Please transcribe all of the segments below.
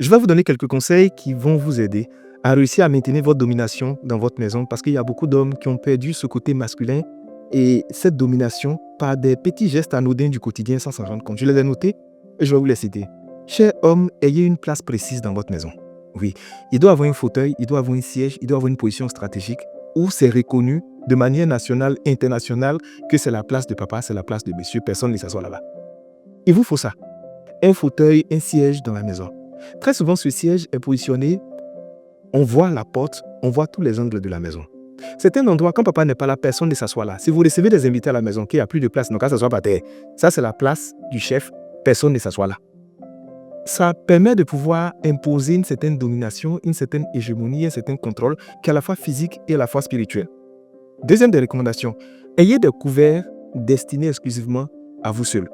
Je vais vous donner quelques conseils qui vont vous aider à réussir à maintenir votre domination dans votre maison parce qu'il y a beaucoup d'hommes qui ont perdu ce côté masculin et cette domination par des petits gestes anodins du quotidien sans s'en rendre compte. Je les ai notés et je vais vous les citer. Cher homme, ayez une place précise dans votre maison. Oui, il doit avoir un fauteuil, il doit avoir un siège, il doit avoir une position stratégique où c'est reconnu de manière nationale, internationale que c'est la place de papa, c'est la place de monsieur, personne ne s'assoit là-bas. Il vous faut ça. Un fauteuil, un siège dans la maison. Très souvent, ce siège est positionné, on voit la porte, on voit tous les angles de la maison. C'est un endroit, quand papa n'est pas là, personne ne s'assoit là. Si vous recevez des invités à la maison, qu'il n'y a plus de place, donc ça s'assoit par terre. Ça, c'est la place du chef, personne ne s'assoit là. Ça permet de pouvoir imposer une certaine domination, une certaine hégémonie, un certain contrôle, qui est à la fois physique et à la fois spirituel. Deuxième des recommandations, ayez des couverts destinés exclusivement à vous seul.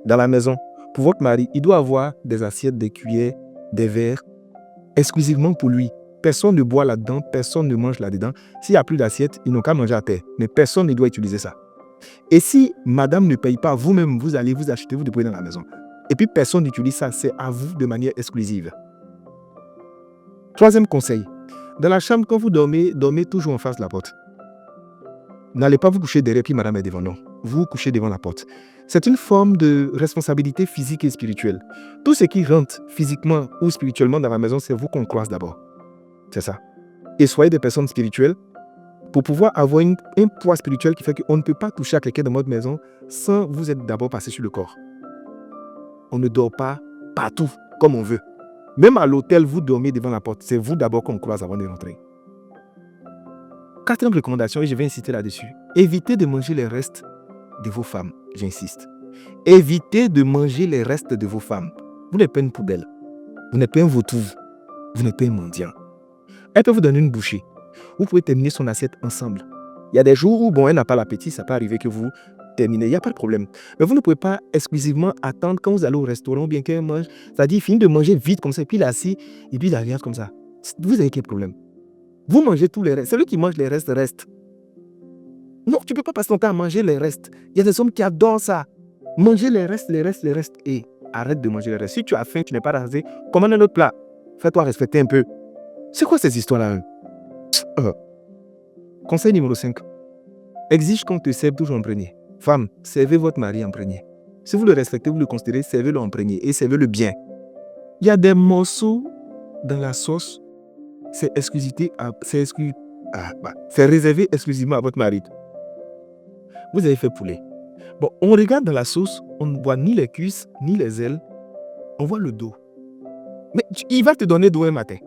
Dans la maison, pour votre mari, il doit avoir des assiettes, des cuillères, des verres, exclusivement pour lui. Personne ne boit là-dedans, personne ne mange là-dedans. S'il n'y a plus d'assiette, ils n'ont qu'à manger à terre. Mais personne ne doit utiliser ça. Et si madame ne paye pas, vous-même, vous allez vous acheter, vous déployer dans la maison. Et puis personne n'utilise ça, c'est à vous de manière exclusive. Troisième conseil, dans la chambre, quand vous dormez, dormez toujours en face de la porte. N'allez pas vous coucher derrière, puis madame est devant, non. Vous vous couchez devant la porte. C'est une forme de responsabilité physique et spirituelle. Tout ce qui rentre physiquement ou spirituellement dans la maison, c'est vous qu'on croise d'abord. C'est ça. Et soyez des personnes spirituelles pour pouvoir avoir un poids spirituel qui fait qu'on ne peut pas toucher à quelqu'un dans votre maison sans vous être d'abord passé sur le corps. On ne dort pas partout comme on veut. Même à l'hôtel, vous dormez devant la porte. C'est vous d'abord qu'on croise avant de rentrer. Quatrième recommandation, et je vais insister là-dessus. Évitez de manger les restes de vos femmes. J'insiste. Évitez de manger les restes de vos femmes. Vous n'êtes pas une poubelle. Vous n'êtes pas un vautour. Vous n'êtes pas un mendiant. Elle peut vous donner une bouchée. Vous pouvez terminer son assiette ensemble. Il y a des jours où, elle n'a pas l'appétit, ça peut arriver que vous terminez, il n'y a pas de problème. Mais vous ne pouvez pas exclusivement attendre quand vous allez au restaurant ou bien qu'elle mange. C'est-à-dire, il finit de manger vite comme ça, et puis il est assis, et puis il regarde comme ça. Vous avez quel problème? Vous mangez tous les restes. Celui qui mange les restes, reste. Non, tu ne peux pas passer ton temps à manger les restes. Il y a des hommes qui adorent ça. Manger les restes, les restes, les restes. Et arrête de manger les restes. Si tu as faim, tu n'es pas rasé, commande un autre plat. Fais-toi respecter un peu. C'est quoi ces histoires-là? Conseil numéro 5. Exige qu'on te serve toujours en premier. Femme, servez votre mari en premier. Si vous le respectez, vous le considérez, servez-le en premier et servez-le bien. Il y a des morceaux dans la sauce, c'est réservé exclusivement à votre mari. Vous avez fait poulet. Bon, on regarde dans la sauce, on ne voit ni les cuisses, ni les ailes, on voit le dos. Mais il va te donner d'où un matin.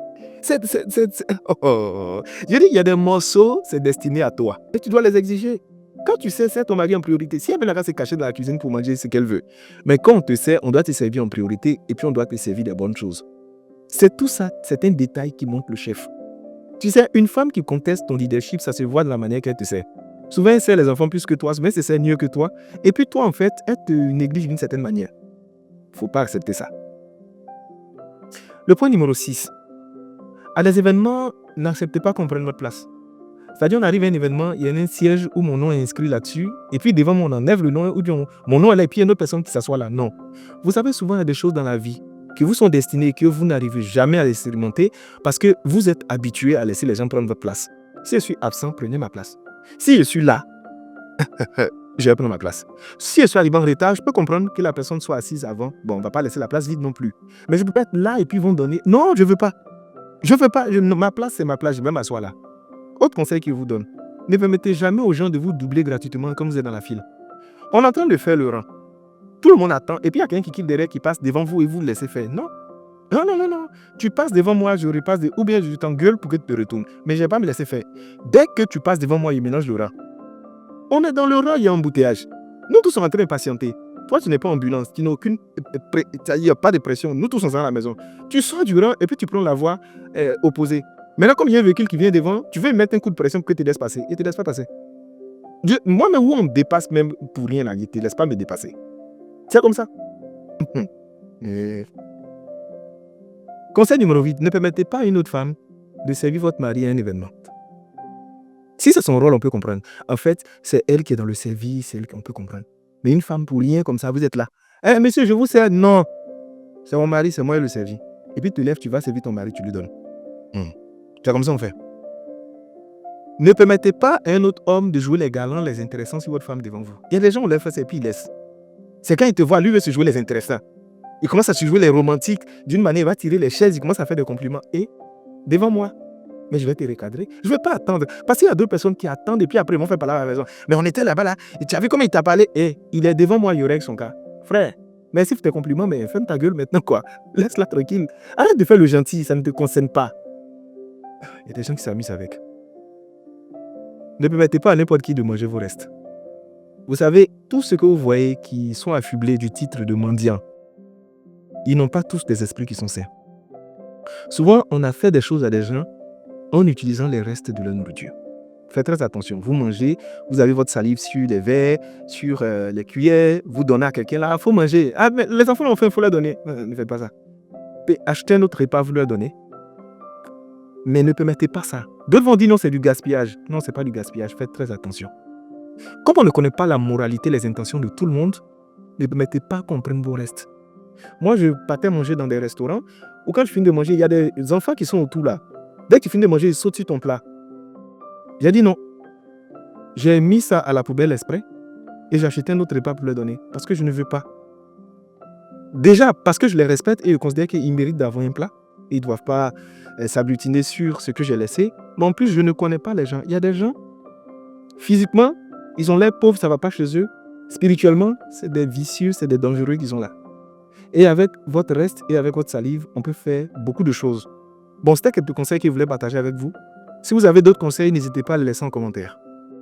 Je dis, il y a des morceaux, c'est destiné à toi. Et tu dois les exiger. Quand tu sais, c'est ton mari en priorité. Si elle veut se cacher dans la cuisine pour manger ce qu'elle veut. Mais quand on te sert, on doit te servir en priorité et puis on doit te servir des bonnes choses. C'est tout ça, c'est un détail qui montre le chef. Tu sais, une femme qui conteste ton leadership, ça se voit de la manière qu'elle te sert. Souvent, elle sert les enfants plus que toi, souvent, elle se sert mieux que toi. Et puis toi, en fait, elle te néglige d'une certaine manière. Il ne faut pas accepter ça. Le point numéro 6. À des événements, n'acceptez pas qu'on prenne votre place. C'est-à-dire, on arrive à un événement, il y a un siège où mon nom est inscrit là-dessus, et puis devant moi, on enlève le nom, ou bien mon nom est là, et puis il y a une autre personne qui s'assoit là. Non. Vous savez, souvent, il y a des choses dans la vie qui vous sont destinées et que vous n'arrivez jamais à les expérimenter parce que vous êtes habitué à laisser les gens prendre votre place. Si je suis absent, prenez ma place. Si je suis là, je vais prendre ma place. Si je suis arrivé en retard, je peux comprendre que la personne soit assise avant. Bon, on ne va pas laisser la place vide non plus. Mais je ne peux pas être là et puis ils vont donner. Non, je ne veux pas. Je ne veux pas. Ma place, c'est ma place. Je vais m'asseoir là. Autre conseil qu'il vous donne. Ne permettez jamais aux gens de vous doubler gratuitement comme vous êtes dans la file. On est en train de faire le rang. Tout le monde attend. Et puis il y a quelqu'un qui quitte derrière, qui passe devant vous et vous le laissez faire. Non. Non, non, non, non. Tu passes devant moi, je repasse. Ou bien je t'engueule pour que tu te retournes. Mais je ne vais pas me laisser faire. Dès que tu passes devant moi, il mélange le rang. On est dans le rang, il y a embouteillage. Nous tous sommes en train de patienter. Toi, tu n'es pas ambulance. Tu n'as aucune... Il n'y a pas de pression. Nous tous sommes à la maison. Tu sors du rang et puis tu prends la voie opposée. Maintenant, comme il y a un véhicule qui vient devant, tu veux mettre un coup de pression pour que tu te laisses passer. Il ne te laisse pas passer. Moi-même, où on me dépasse même pour rien, là, il ne te laisse pas me dépasser. C'est comme ça. Conseil numéro 8. Ne permettez pas à une autre femme de servir votre mari à un événement. Si c'est son rôle, on peut comprendre. En fait, c'est elle qui est dans le service, c'est elle qu'on peut comprendre. Mais une femme pour rien comme ça, vous êtes là. Eh, monsieur, je vous sers. Non. C'est mon mari, c'est moi qui le servis. Et puis tu te lèves, tu vas servir ton mari, tu lui donnes. C'est comme ça on fait. Ne permettez pas à un autre homme de jouer les galants, les intéressants sur votre femme devant vous. Il y a des gens, on leur fait ça et puis ils laissent. C'est quand il te voit, lui veut se jouer les intéressants. Il commence à se jouer les romantiques. D'une manière, il va tirer les chaises, il commence à faire des compliments. Et devant moi, mais je vais te recadrer. Je ne vais pas attendre. Parce qu'il y a deux personnes qui attendent et puis après, ils vont faire parler à la maison. Mais on était là-bas, là. Et tu as vu comment il t'a parlé? Et il est devant moi, il règle son cas. Frère, merci pour tes compliments, mais ferme ta gueule maintenant, quoi. Laisse-la tranquille. Arrête de faire le gentil, ça ne te concerne pas. Il y a des gens qui s'amusent avec. Ne permettez pas à n'importe qui de manger vos restes. Vous savez, tous ceux que vous voyez qui sont affublés du titre de mendiants, ils n'ont pas tous des esprits qui sont sains. Souvent, on a fait des choses à des gens en utilisant les restes de leur nourriture. Faites très attention. Vous mangez, vous avez votre salive sur les verres, sur les cuillères, vous donnez à quelqu'un là, il faut manger. Ah, mais les enfants l'ont fait, il faut leur donner. Ne faites pas ça. Achetez un autre repas, vous leur donnez. Mais ne permettez pas ça. D'autres vont dire non, c'est du gaspillage. Non, c'est pas du gaspillage. Faites très attention. Comme on ne connaît pas la moralité, les intentions de tout le monde, ne permettez pas qu'on prenne vos restes. Moi, je partais manger dans des restaurants où quand je finis de manger, il y a des enfants qui sont autour là. Dès que tu finis de manger, ils sautent sur ton plat. J'ai dit non. J'ai mis ça à la poubelle exprès et j'ai acheté un autre repas pour leur donner parce que je ne veux pas. Déjà, parce que je les respecte et je considère qu'ils méritent d'avoir un plat. Ils ne doivent pas s'agglutiner sur ce que j'ai laissé. Mais en plus, je ne connais pas les gens. Il y a des gens, physiquement, ils ont l'air pauvres, ça ne va pas chez eux. Spirituellement, c'est des vicieux, c'est des dangereux qui sont là. Et avec votre reste et avec votre salive, on peut faire beaucoup de choses. Bon, c'était quelques conseils que je voulais partager avec vous. Si vous avez d'autres conseils, n'hésitez pas à les laisser en commentaire.